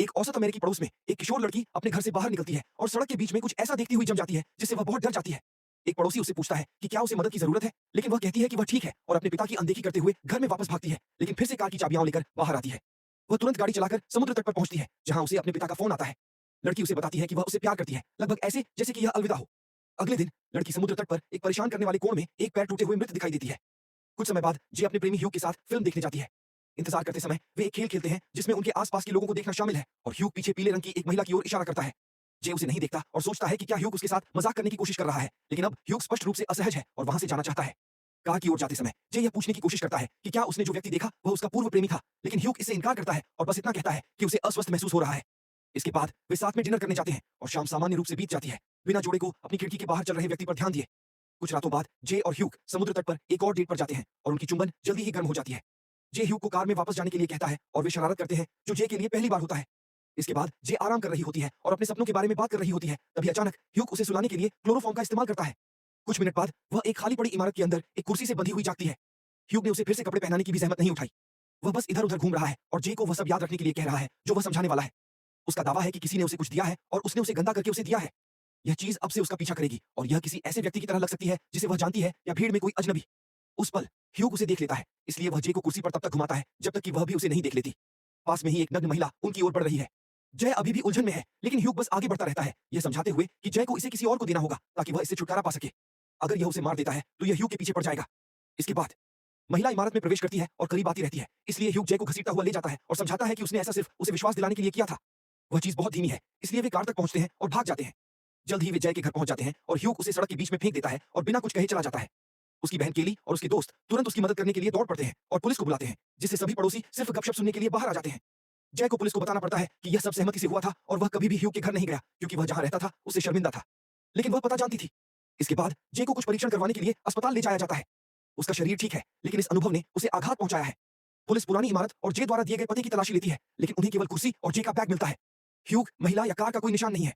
एक औसत अमेरिकी पड़ोस में एक किशोर लड़की अपने घर से बाहर निकलती है और सड़क के बीच में कुछ ऐसा देखती हुई जम जाती है जिससे वह बहुत डर जाती है। एक पड़ोसी उससे पूछता है कि क्या उसे मदद की जरूरत है, लेकिन वह कहती है कि वह ठीक है और अपने पिता की अनदेखी करते हुए घर में वापस भागती है। लेकिन फिर से कार की चाबियां लेकर बाहर आती है। वह तुरंत गाड़ी चलाकर समुद्र तट पर पहुंचती है, जहां उसे अपने पिता का फोन आता है। लड़की उसे बताती है कि वह उसे प्यार करती है, लगभग ऐसे जैसे कि यह अलविदा हो। अगले दिन लड़की समुद्र तट पर एक परेशान करने वाले कोण में एक पैर टूटे हुए मृत दिखाई देती है। कुछ समय बाद जे अपने प्रेमी ह्यूग के साथ फिल्म देखने जाती है। इंतजार करते समय वे एक खेल खेलते हैं जिसमें उनके आसपास के लोगों को देखना शामिल है और ह्यूग पीछे पीले रंग की एक महिला की ओर इशारा करता है। जे उसे नहीं देखता और सोचता है कि क्या ह्यूग उसके साथ मजाक करने की कोशिश कर रहा है, लेकिन अब ह्यूग स्पष्ट रूप से असहज है और वहां से जाना चाहता है। कार की ओर जाते समय जे यह पूछने की कोशिश करता है कि क्या उसने जो व्यक्ति देखा वह उसका पूर्व प्रेमी था, लेकिन ह्यूग इससे इनकार करता है और बस इतना कहता है कि उसे अस्वस्थ महसूस हो रहा है। इसके बाद वे साथ में डिनर करने जाते हैं और शाम सामान्य रूप से बीत जाती है, बिना जोड़े को अपनी खिड़की के बाहर चल रहे व्यक्ति पर ध्यान दिए। कुछ रातों बाद जे और ह्यूग समुद्र तट पर एक और डेट पर जाते हैं और उनकी चुंबन जल्दी ही गर्म हो जाती है। जे ह्यूग को कार में वापस जाने के लिए कहता है और वे शरारत करते हैं, जो जे के लिए पहली बार होता है। इसके बाद जे आराम कर रही होती है और अपने सपनों के बारे में बात कर रही होती है, तभी अचानक ह्यूग उसे सुलाने के लिए क्लोरोफॉर्म का इस्तेमाल करता है। कुछ मिनट बाद वह एक खाली पड़ी इमारत के अंदर एक कुर्सी से बंधी हुई जागती है। ह्यूग ने उसे फिर से कपड़े पहनाने की भी जहमत नहीं उठाई। वह बस इधर-उधर घूम रहा है और जे को वह सब याद रखने के लिए कह रहा है जो वह समझाने वाला है। उसका दावा है कि किसी ने उसे कुछ दिया है और उसने उसे गंदा करके उसे दिया है। यह चीज अब से उसका पीछा करेगी और यह किसी ऐसे व्यक्ति की तरह लग सकती है जिसे वह जानती है या भीड़ में कोई अजनबी। उस पल ह्यूग उसे देख लेता है, इसलिए वह जे को कुर्सी पर तब तक घुमाता है जब तक कि वह भी उसे नहीं देख लेती। पास में ही एक नग्न महिला उनकी ओर बढ़ रही है। जय अभी भी उलझन में है, लेकिन ह्यूग बस आगे बढ़ता रहता है, यह समझाते हुए कि जय को इसे किसी और को देना होगा ताकि वह इससे छुटकारा पा सके। अगर यह उसे मार देता है तो यह ह्यूग के पीछे पड़ जाएगा। इसके बाद महिला इमारत में प्रवेश करती है और करीब आती रहती है, इसलिए ह्यूग जय को घसीटता हुआ ले जाता है और समझाता है कि उसने ऐसा सिर्फ उसे विश्वास दिलाने के लिए किया था। वह चीज बहुत धीमी है, इसलिए वे कार तक पहुंचते हैं और भाग जाते हैं। जल्द ही वे जय के घर पहुंच जाते हैं और ह्यूग उसे सड़क के बीच में फेंक देता है और बिना कुछ कहे चला जाता है। उसकी बहन केली और उसके दोस्त तुरंत उसकी मदद करने के लिए दौड़ पड़ते हैं और पुलिस को बुलाते हैं, जिससे सभी पड़ोसी सिर्फ गपशप सुनने के लिए बाहर आ जाते हैं। जय को पुलिस को बताना पड़ता है कि यह सब सहमति से हुआ था और वह कभी भी ह्यूग के घर नहीं गया क्योंकि वह जहां रहता था उससे शर्मिंदा था, लेकिन वह पता जानती थी। इसके बाद जय को कुछ परीक्षण करवाने के लिए अस्पताल ले जाया जाता है। उसका शरीर ठीक है, लेकिन इस अनुभव ने उसे आघात पहुंचाया है। पुलिस पुरानी इमारत और जे द्वारा दिए गए पते की तलाशी लेती है, लेकिन उन्हें केवल कुर्सी और जे का बैग मिलता है। ह्यूग, महिला या कार का कोई निशान नहीं है।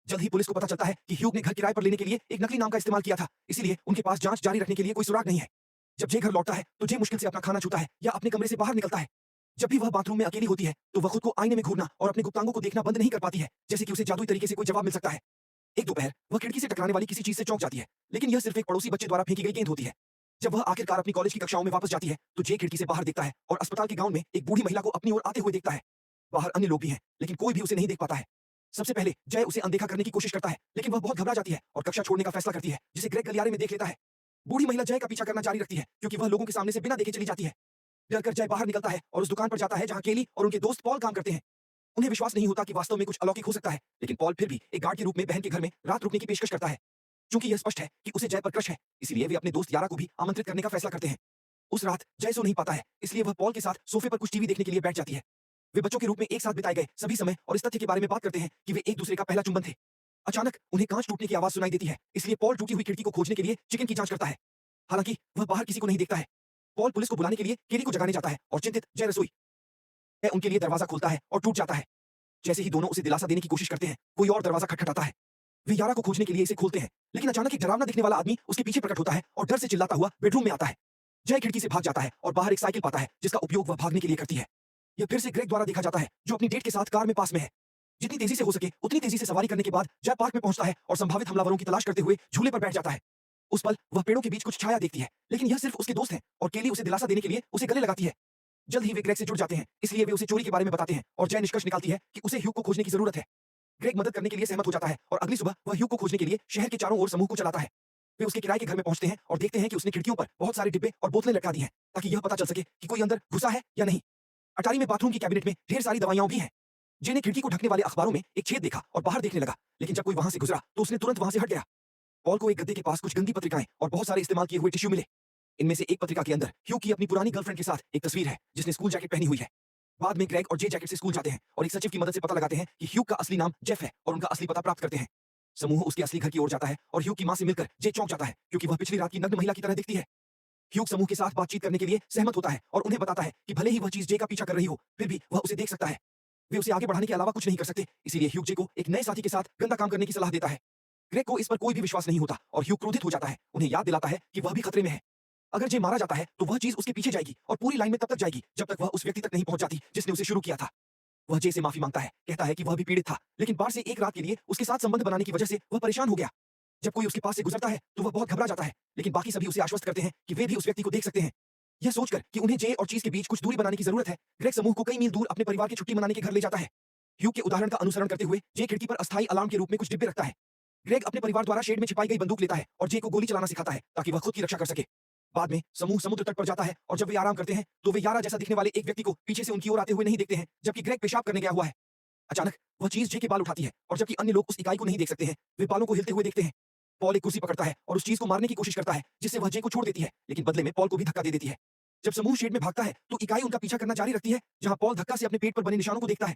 जल्द ही पुलिस को पता चलता है कि ह्यूग ने घर किराए पर लेने के लिए एक नकली नाम का इस्तेमाल किया था, इसीलिए उनके पास जांच जारी रखने के लिए कोई सुराग नहीं है। जब जे घर लौटता है तो जे मुश्किल से अपना खाना छूता है या अपने कमरे से बाहर निकलता है। जब भी वह बाथरूम में अकेली होती है तो वह खुद को आईने में घूरना और अपने गुप्तांगों को देखना बंद नहीं कर पाती है, जैसे कि उसे जादुई तरीके से कोई जवाब मिल सकता है। एक दोपहर वह खिड़की से टकराने वाली किसी चीज से चौंक जाती है, लेकिन यह सिर्फ एक पड़ोसी बच्चे द्वारा फेंकी गई गेंद होती है। जब वह आखिरकार अपनी कॉलेज की कक्षाओं में वापस जाती है तो जे खिड़की से बाहर देखता है और अस्पताल के गाउन में एक बूढ़ी महिला को अपनी ओर आते हुए देखता है। बाहर अन्य लोग भी हैं, लेकिन कोई भी उसे नहीं देख पाता है। सबसे पहले जय उसे अनदेखा करने की कोशिश करता है, लेकिन वह बहुत घबरा जाती है और कक्षा छोड़ने का फैसला करती है, जिसे ग्रेग गलियारे में देख लेता है। बूढ़ी महिला जय का पीछा करना जारी रखती है क्योंकि वह लोगों के सामने से बिना देखे चली जाती है। डरकर जय बाहर निकलता है और उस दुकान पर जाता है जहां केली और उनके दोस्त पॉल काम करते हैं। उन्हें विश्वास नहीं होता कि वास्तव में कुछ अलौकिक हो सकता है, लेकिन पॉल फिर भी एक गार्ड के रूप में बहन के घर में रात रुकने की पेशकश करता है। चूंकि यह स्पष्ट है कि उसे जय पर क्रश है, इसलिए वे अपने दोस्त यारा को भी आमंत्रित करने का फैसला करते हैं। उस रात जय सो नहीं पाता है, इसलिए वह पॉल के साथ सोफे पर कुछ टीवी देखने के लिए बैठ जाती है। वे बच्चों के रूप में एक साथ बिताए गए सभी समय और इस तथ्य के बारे में बात करते हैं कि वे एक दूसरे का पहला चुंबन थे। अचानक उन्हें कांच टूटने की आवाज सुनाई देती है, इसलिए पॉल टूटी हुई खिड़की को खोजने के लिए चिकन की जांच करता है। हालांकि वह बाहर किसी को नहीं देखता है। पॉल पुलिस को बुलाने के लिए केली को जगाने जाता है और चिंतित जय रसोई है उनके लिए दरवाजा खोलता है और टूट जाता है। जैसे ही दोनों उसे दिलासा देने की कोशिश करते हैं, कोई और दरवाजा खटखटाता है। वे यारा को खोजने के लिए इसे खोलते हैं, लेकिन अचानक एक डरावना दिखने वाला आदमी उसके पीछे प्रकट होता है और डर से चिल्लाता हुआ बेडरूम में आता है। जय खिड़की से भाग जाता है और बाहर एक साइकिल पाता है जिसका उपयोग वह भागने के लिए करती है। यह फिर से ग्रेग द्वारा देखा जाता है, जो अपनी डेट के साथ कार में पास में है। जितनी तेजी से हो सके उतनी तेजी से सवारी करने के बाद जय पार्क में पहुंचता है और संभावित हमलावरों की तलाश करते हुए झूले पर बैठ जाता है। उस पल वह पेड़ों के बीच कुछ छाया देखती है, लेकिन यह सिर्फ उसके दोस्त हैं और केली उसे दिलासा देने के लिए उसे गले लगाती है। जल्द ही वे ग्रेग से जुड़ जाते हैं, इसलिए वे उसे चोरी के बारे में बताते हैं और जय निष्कर्ष निकालती है कि उसे ह्यूग को खोजने की जरूरत है। ग्रेग मदद करने के लिए सहमत हो जाता है और अगली सुबह वह ह्यूग को खोजने के लिए शहर के चारों ओर समूह को चलाता है। वे उसके किराए के घर में पहुंचते हैं और देखते हैं कि उसने खिड़कियों पर बहुत सारे डिब्बे और बोतलें लटका दी हैं, ताकि यह पता चल सके कि कोई अंदर घुसा है या नहीं। अटारी में बाथरूम की कैबिनेट में ढेर सारी दवाइयां भी हैं। जे ने खिड़की को ढकने वाले अखबारों में एक छेद देखा और बाहर देखने लगा, लेकिन जब कोई वहां से गुजरा तो उसने तुरंत वहां से हट गया। पॉल को एक गद्दे के पास कुछ गंदी पत्रिकाएं और बहुत सारे इस्तेमाल किए हुए टिश्यू मिले। इनमें से एक पत्रिका के अंदर ह्यूग की अपनी पुरानी गर्लफ्रेंड के साथ एक तस्वीर है जिसने स्कूल जैकेट पहनी हुई है। बाद में ग्रेग और जे जैकेट से स्कूल जाते हैं और एक सचिव की मदद से पता लगाते हैं कि ह्यूग का असली नाम जेफ है और उनका असली पता प्राप्त करते हैं। समूह उसके असली घर की ओर जाता है और ह्यूग की मां से मिलकर जे चौंक जाता है क्योंकि वह पिछली रात की नग्न महिला की तरह दिखती है। ह्यूग समूह के साथ बातचीत करने के लिए सहमत होता है और उन्हें बताता है कि भले ही वह चीज जे का पीछा कर रही हो, फिर भी वह उसे देख सकता है। वे उसे आगे बढ़ाने के अलावा कुछ नहीं कर सकते, इसीलिए ह्यूग जे को एक नए साथी के साथ गंदा काम करने की सलाह देता है। ग्रेग को इस पर कोई भी विश्वास नहीं होता और ह्यूग क्रोधित हो जाता है, उन्हें याद दिलाता है कि वह भी खतरे में है। अगर जे मारा जाता है तो वह चीज उसके पीछे जाएगी और पूरी लाइन में तब तक जाएगी जब तक वह उस व्यक्ति तक नहीं पहुंच जाती जिसने उसे शुरू किया था। वह जे से माफी मांगता है, कहता है कि वह भी पीड़ित था, लेकिन बार से एक रात के लिए उसके साथ संबंध बनाने की वजह से वह परेशान हो गया। जब कोई उसके पास से गुजरता है तो वह बहुत घबरा जाता है, लेकिन बाकी सभी उसे आश्वस्त करते हैं कि वे भी उस व्यक्ति को देख सकते हैं। यह सोचकर कि उन्हें जे और चीज के बीच कुछ दूरी बनाने की जरूरत है, ग्रेग समूह को कई मील दूर अपने परिवार की छुट्टी मनाने के घर ले जाता है। ह्यू के उदाहरण का अनुसरण करते हुए जे खिड़की पर अस्थायी अलार्म के रूप में कुछ डिब्बे रखता है। ग्रेग अपने परिवार द्वारा शेड में छिपाई गई बंदूक लेता है और जे को गोली चलाना सिखाता है ताकि वह खुद की रक्षा कर सके। बाद में समूह समुद्र तट पर जाता है और जब वे आराम करते हैं तो वे यारा जैसा दिखने वाले एक व्यक्ति को पीछे से उनकी ओर आते हुए नहीं देखते हैं, जबकि ग्रेग पेशाब करने गया हुआ है। अचानक वह चीज जे के बाल उठाती है और जबकि अन्य लोग उस इकाई को नहीं देख सकते हैं, वे बालों को हिलते हुए देखते हैं। पॉल एक कुर्सी पकड़ता है और उस चीज को मारने की कोशिश करता है, जिससे वह जे को छोड़ देती है, लेकिन बदले में पॉल को भी धक्का दे देती है। जब समूह शेड में भागता है तो इकाई उनका पीछा करना जारी रखती है, जहां पॉल धक्का से अपने पेट पर बने निशानों को देखता है।